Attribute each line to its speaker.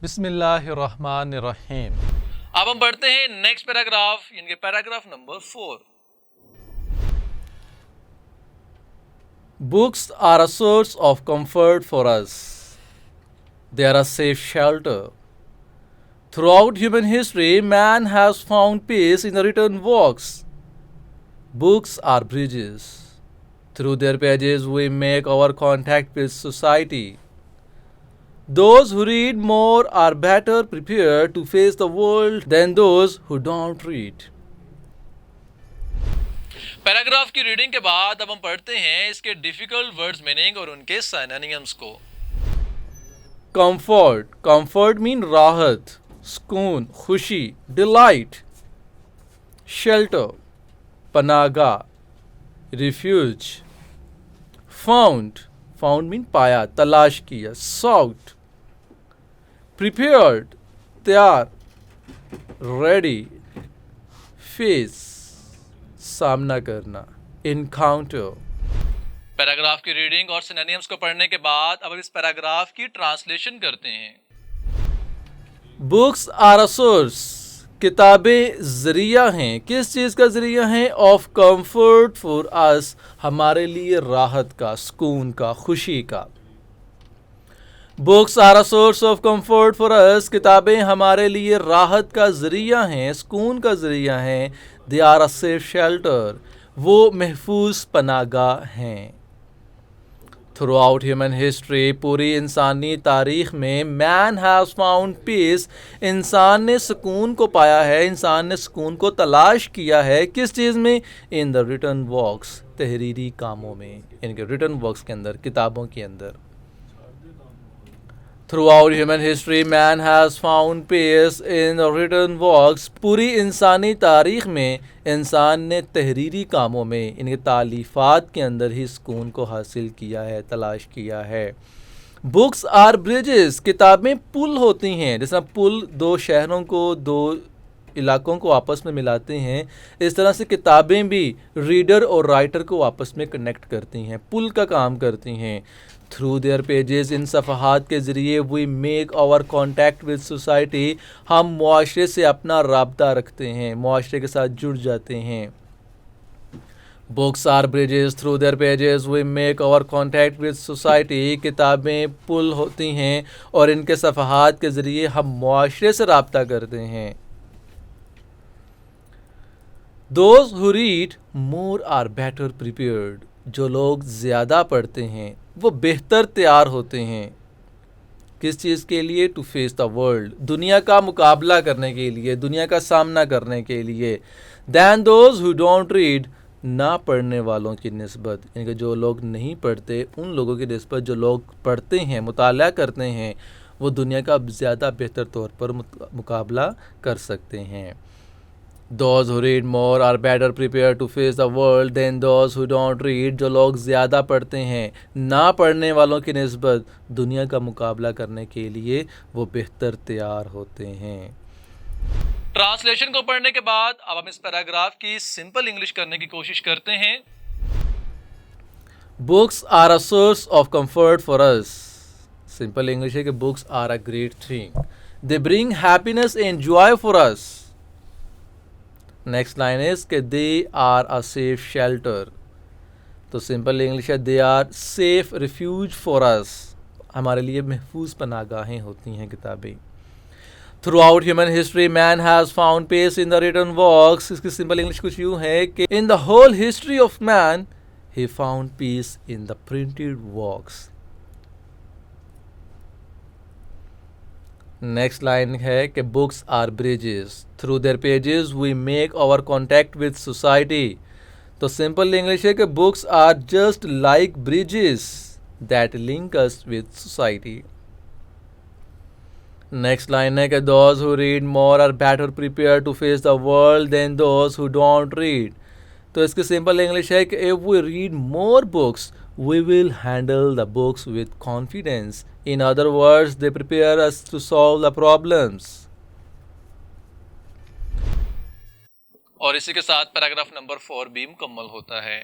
Speaker 1: बिस्मिल्लाहिर्रहमानिर्रहीम।
Speaker 2: अब हम बढ़ते हैं नेक्स्ट पैराग्राफ, यानी कि paragraph number 4।
Speaker 1: Books are a source of comfort for us. They are a safe shelter. Throughout human history, man has found peace in the written works. Books are bridges. Through their pages, we make our contact with society. Those who read more are better prepared to face the world than those who don't read.
Speaker 2: Paragraph की reading के बाद अब हम पढ़ते हैं इसके difficult words meaning और उनके सिनोनिम्स को।
Speaker 1: Comfort. Comfort mean राहत, सुकून, खुशी, delight. Shelter. पनागा, refuge. Found. Found mean पाया, तलाश किया, sought. Prepared. तैयार, ready. Face. सामना करना, encounter.
Speaker 2: पैराग्राफ की रीडिंग और सिनोनिम्स को पढ़ने के बाद अब इस पैराग्राफ की ट्रांसलेशन करते हैं।
Speaker 1: Books are a source. किताबें जरिया हैं। किस चीज़ का जरिया है? ऑफ कंफर्ट फॉर अस, हमारे लिए राहत का, सुकून का, खुशी का। Books are a source of comfort for us, किताबें हमारे लिए राहत का जरिया हैं, सुकून का जरिया हैं। They are a safe shelter, वो महफूज पनागाह हैं। थ्रू आउट ह्यूमन हिस्ट्री, पूरी इंसानी तारीख में, मैन हैज़ फाउंड पीस, इंसान ने सुकून को पाया है, इंसान ने सुकून को तलाश किया है। किस चीज़ में? इन द रिटन वर्क्स, तहरीरी कामों में, इनके रिटन वर्क्स के अंदर, किताबों के अंदर। Throughout human history, man has found peace in the written works, पूरी इंसानी तारीख में इंसान ने तहरीरी कामों में, इनके तालीफ़ात के अंदर ही सुकून को हासिल किया है, तलाश किया है। बुक्स आर ब्रिजेस, किताबें पुल होती हैं। जैसा पुल दो शहरों को, दो इलाकों को आपस में मिलाते हैं, इस तरह से किताबें भी रीडर और राइटर को आपस में कनेक्ट करती हैं, पुल का काम करती हैं। थ्रू देयर पेजेस, इन सफ़हात के ज़रिए, we make our contact with society, हम मुआशरे से अपना राब्ता रखते हैं, मुआशरे के साथ जुड़ जाते हैं। Books are bridges, through their pages we make our contact with society, किताबें पुल होती हैं और इनके सफ़हात के ज़रिए हम मुआशरे से राब्ता करते हैं। Those who read more are better prepared, जो लोग ज़्यादा पढ़ते हैं वो बेहतर तैयार होते हैं। किस चीज़ के लिए? टू फेस द वर्ल्ड, दुनिया का मुकाबला करने के लिए, दुनिया का सामना करने के लिए। Then those who don't read, ना पढ़ने वालों की निस्बत, यानी कि जो लोग नहीं पढ़ते उन लोगों की निस्बत जो लोग पढ़ते हैं, मुताला करते हैं, वो दुनिया का ज़्यादा बेहतर तौर पर मुकाबला कर सकते हैं। Those who read more are better prepared to face the world than those who don't read, जो लोग ज़्यादा पढ़ते हैं, ना पढ़ने वालों की निस्बत दुनिया का मुकाबला करने के लिए वो बेहतर तैयार होते हैं।
Speaker 2: ट्रांसलेशन को पढ़ने के बाद अब हम इस पैराग्राफ की सिंपल इंग्लिश करने की कोशिश करते हैं।
Speaker 1: Books are a source of comfort for us. Simple English है कि books are a great thing, they bring happiness and joy for us. Next line is कि they are a safe shelter, तो simple English है they are safe refuge for us, हमारे लिए महफूज पनागाहें होती हैं किताबें। Throughout human history, man has found peace in the written works, इसकी सिंपल इंग्लिश कुछ यूँ है कि in the whole history of man he found peace in the printed works. Next line है कि books are bridges, through their pages we make our contact with society, तो simple English है कि books are just like bridges that link us with society. Next line है कि those who read more are better prepare to face the world than those who don't read, तो इसकी simple English है कि if we read more books we will handle the books with confidence. In other words, they prepare us to solve the problems.
Speaker 2: और इसी के साथ paragraph number 4 भी मुकम्मल होता है।